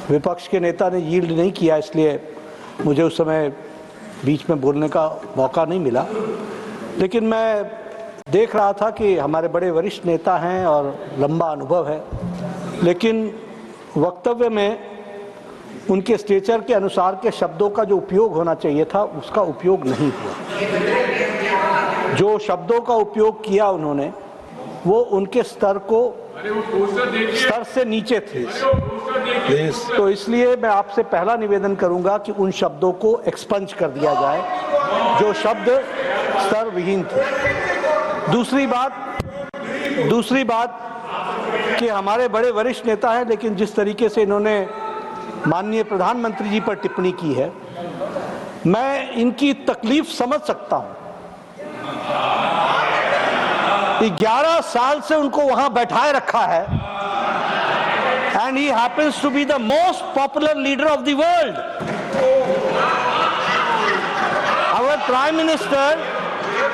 विपक्ष के नेता ने यील्ड नहीं किया, इसलिए मुझे उस समय बीच में बोलने का मौका नहीं मिला। लेकिन मैं देख रहा था कि हमारे बड़े वरिष्ठ नेता हैं और लंबा अनुभव है, लेकिन वक्तव्य में उनके स्टेचर के अनुसार के शब्दों का जो उपयोग होना चाहिए था उसका उपयोग नहीं हुआ। जो शब्दों का उपयोग किया उन्होंने वो उनके स्तर से नीचे थे। तो इसलिए मैं आपसे पहला निवेदन करूंगा कि उन शब्दों को एक्सपंज कर दिया जाए जो शब्द स्तर विहीन थे। दूसरी बात कि हमारे बड़े वरिष्ठ नेता हैं, लेकिन जिस तरीके से इन्होंने माननीय प्रधानमंत्री जी पर टिप्पणी की है, मैं इनकी तकलीफ समझ सकता हूं। 11 साल से उनको वहां बैठाए रखा है, and he happens to be the most popular leader of the world. Our prime minister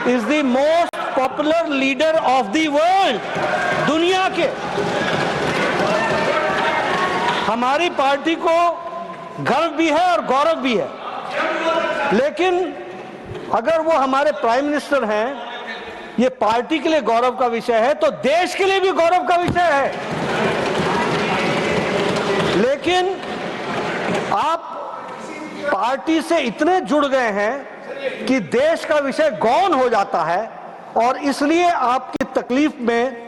is the most popular leader of the world, दुनिया के। हमारी पार्टी को गर्व भी है और गौरव भी है, लेकिन अगर वो हमारे प्राइम मिनिस्टर हैं, ये पार्टी के लिए गौरव का विषय है, तो देश के लिए भी गौरव का विषय है। लेकिन आप पार्टी से इतने जुड़ गए हैं कि देश का विषय गौण हो जाता है, और इसलिए आपकी तकलीफ में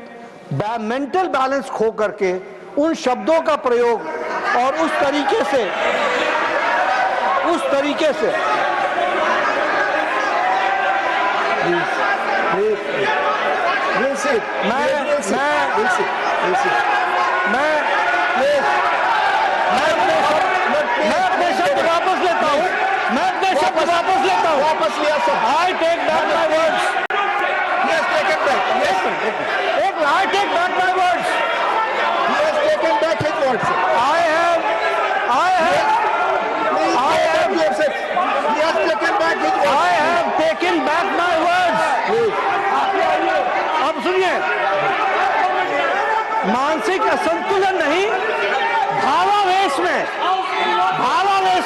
मेंटल बैलेंस खो करके उन शब्दों का प्रयोग और उस तरीके से अपने शब्द वापस लेता हूं। वापस लिया sir. I take back my words. Yes, take it back. Yes, I take back my words. He has taken back his words. I have. He has taken back his words. I have taken back my words. अब सुनिए, मानसिक असंतुलन नहीं, भावावेश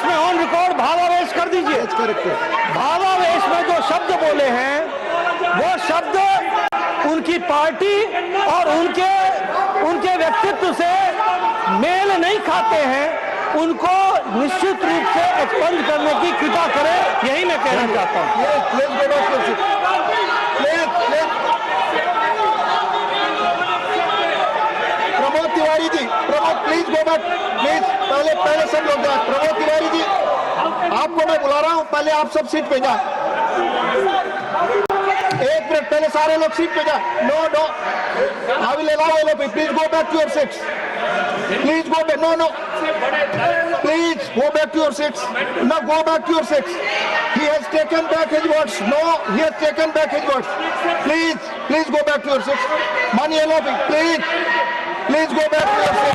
में on record भावावेश कर दीजिए। भावावेश में जो शब्द बोले हैं वो शब्द उनकी पार्टी और उनके व्यक्तित्व से मेल नहीं खाते हैं। उनको निश्चित रूप से एक्सपंज करने की कृपा करें, यही मैं कहना चाहता हूं। Pramod Tiwari ji, please go back, please. पहले सब लोग जाए। प्रमोद तिवारी जी, आपको मैं बुला रहा हूं, पहले आप सब सीट पे जाए। एक मिनट, पहले सारे लोग सीट पे जाए। No, I will allow all of you, please go back to your seats. Please go back. No. Please go back to your seats. No, go back to your seats. He has taken back his words. No, he has taken back his words. Please go back to your seats. Mani Elopi, please go back to your seats.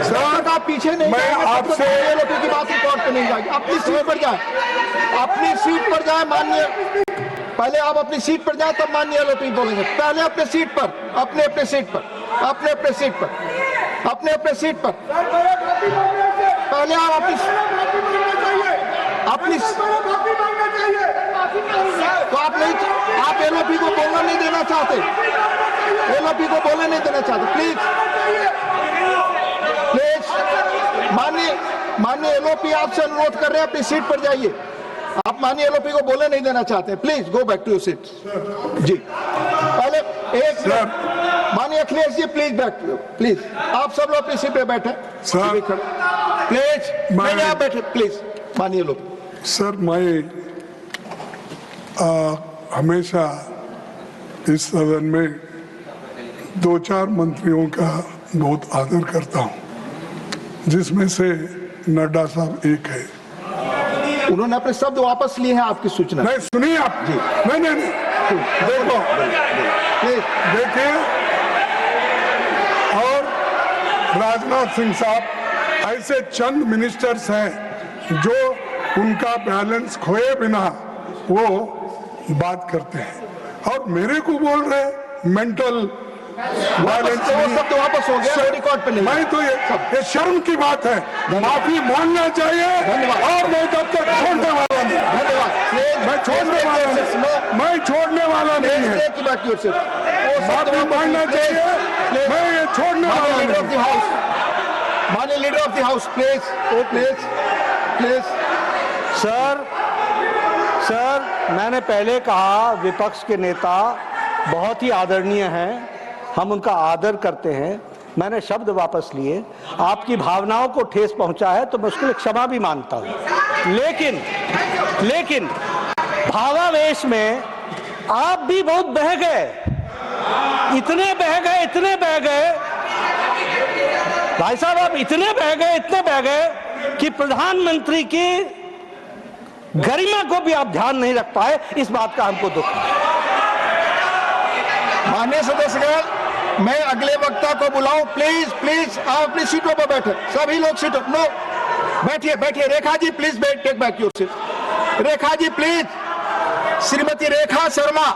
Sir, आप पीछे नहीं, मैं आपसे एलोपी की बात record पे नहीं जाएगी। अपनी सीट पर जाए, माननीय। पहले आप अपनी सीट पर जाए, तब माननीय एलोपी बोलेंगे। पहले अपने सीट पर, अपने सीट पर। पहले आप अपनी तो आप एलोपी को बोलना नहीं देना चाहते। प्लीज माननीय एलोपी, आपसे अनुरोध कर रहे हैं, अपनी सीट पर जाइए। आप माननीय एलोपी को बोलने नहीं देना चाहते, please go back to your seat ji. पहले एक माननीय Akhilesh ji, please back, please. आप सब लोग अपनी सीट पे बैठे प्लीज। मैं बैठे प्लीज, माननीय एलोपी। सर, मैं हमेशा इस सदन में 2-4 मंत्रियों का बहुत आदर करता हूं, जिसमें से नड्डा साहब एक है। उन्होंने अपने शब्द वापस लिए हैं, आपकी सूचना नहीं सुनिए आप जी। नहीं देखिए, और राजनाथ सिंह साहब ऐसे चंद मिनिस्टर्स हैं जो उनका बैलेंस खोए बिना वो बात करते हैं, और मेरे को बोल रहे मेंटल वायलेंस वो सब तो वापस हो गया, रिकॉर्ड पे नहीं। मैं तो ये शर्म की बात है, माफी मांगना चाहिए। और मैं तब तक छोड़ने वाला नहीं। धन्यवाद। मैं छोड़ने वाला नहीं, मैं छोड़ने वाला नहीं है। माफी मांगना चाहिए, मैं ये छोड़ने वाला लीडर ऑफ नहीं। द हाउस, माननीय leader of the house, please please please. Sir मैंने पहले कहा विपक्ष के नेता बहुत ही आदरणीय हैं, हम उनका आदर करते हैं। मैंने शब्द वापस लिए, आपकी भावनाओं को ठेस पहुंचा है तो मैं उसके लिए क्षमा भी मांगता हूं, लेकिन भावावेश में आप भी बहुत बह गए, इतने बह गए भाई साहब, आप इतने बह गए कि प्रधानमंत्री की गरिमा को भी आप ध्यान नहीं रख पाए। इस बात का हमको दुख है। माननीय सदस्यगण, मैं अगले वक्ता को बुलाऊं। प्लीज प्लीज आप अपनी सीटों पर बैठे, सभी लोग सीटों। नो, बैठिए। Rekha ji please take back your seat. Rekha ji please, Shrimati Rekha Sharma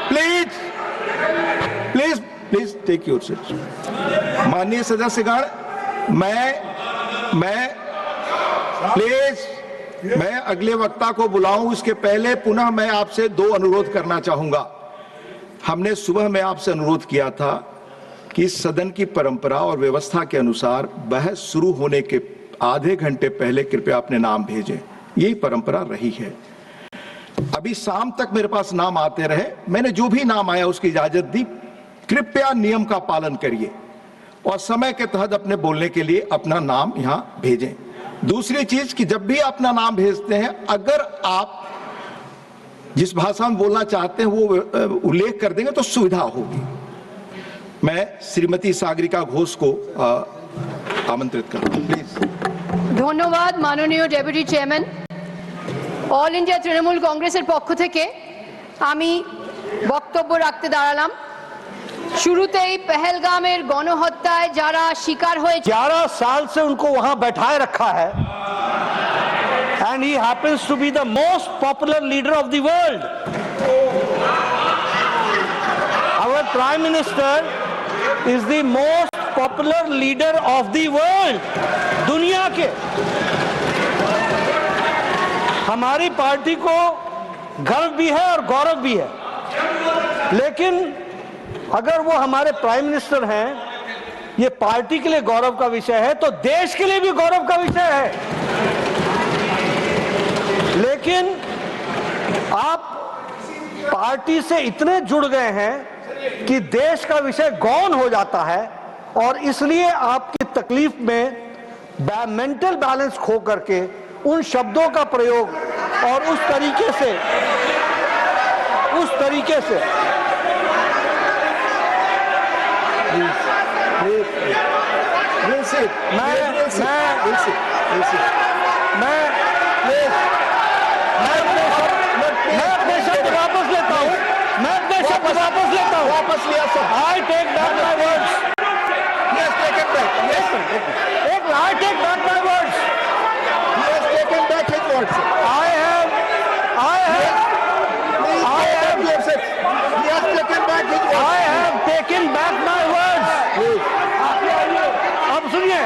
please take your seat. माननीय सदस्यगण, मैं अगले वक्ता को बुलाऊं, इसके पहले पुनः मैं आपसे दो अनुरोध करना चाहूंगा। हमने सुबह में आपसे अनुरोध किया था कि सदन की परंपरा और व्यवस्था के अनुसार बहस शुरू होने के आधे घंटे पहले कृपया अपने नाम भेजें। यही परंपरा रही है। अभी शाम तक मेरे पास नाम आते रहे, मैंने जो भी नाम आया उसकी इजाजत दी। कृपया नियम का पालन करिए और समय के तहत अपने बोलने के लिए अपना नाम यहां भेजें। दूसरी चीज कि जब भी अपना नाम भेजते हैं, अगर आप जिस भाषा में बोलना चाहते हैं वो उल्लेख कर देंगे तो सुविधा होगी। मैं श्रीमती सागरिका घोष को आमंत्रित करता हूं, प्लीज। ধন্যবাদ মাননীয় deputy chairman. All India Trinamool কংগ্রেসের পক্ষ থেকে আমি বক্তব্য রাখতে দাঁড়ালাম। শুরুতেই পহেলগামের গণহত্যায় যারা শিকার হয়েছে, 11 साल से उनको वहां बैठाए रखा है, and he happens to be the most popular leader of the world. Our Prime Minister is the most popular leader of the world. दुनिया के हमारी पार्टी को गर्व भी है और गौरव भी है, लेकिन अगर वो हमारे प्राइम मिनिस्टर हैं, ये पार्टी के लिए गौरव का विषय है तो देश के लिए भी गौरव का विषय है। लेकिन आप पार्टी से इतने जुड़ गए हैं कि देश का विषय गौण हो जाता है, और इसलिए आपकी तकलीफ में मेंटल बैलेंस खो करके उन शब्दों का प्रयोग और उस तरीके से मैं अपने शब्द वापस लेता हूं। वापस लिया sir. I take back my words. Yes, take it back. Yes, sir. I take back my words. He has taken back his words, sir. I have He has taken back his words. I have taken back my words. अब सुनिए,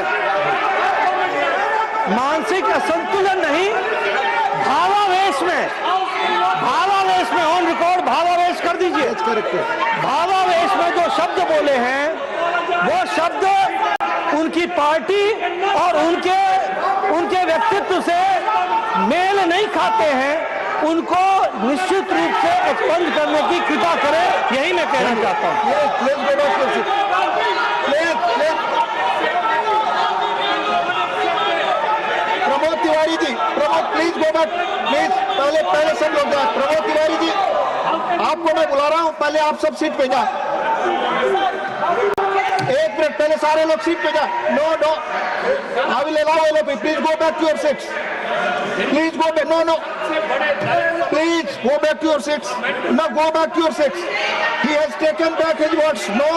मानसिक असंतुलन नहीं, भावावेश में on record भावावेश कर दीजिए। भावावेश में जो शब्द बोले हैं वो शब्द उनकी पार्टी और उनके व्यक्तित्व से मेल नहीं खाते हैं। उनको निश्चित रूप से एक्सपंज करने की कृपा करें, यही मैं कहना चाहता हूं। Pramod Tiwari ji, please go back, please. पहले सब लोग जाए। प्रमोद तिवारी जी, आपको मैं बुला रहा हूं, पहले आप सब सीट पे जाए। एक मिनट, पहले सारे लोग सीट पे जाए। No, I will allow all of you, please go back to your seats. Please go back. No. Please go back to your seats. Now go back to your seats. He has taken back his words. No.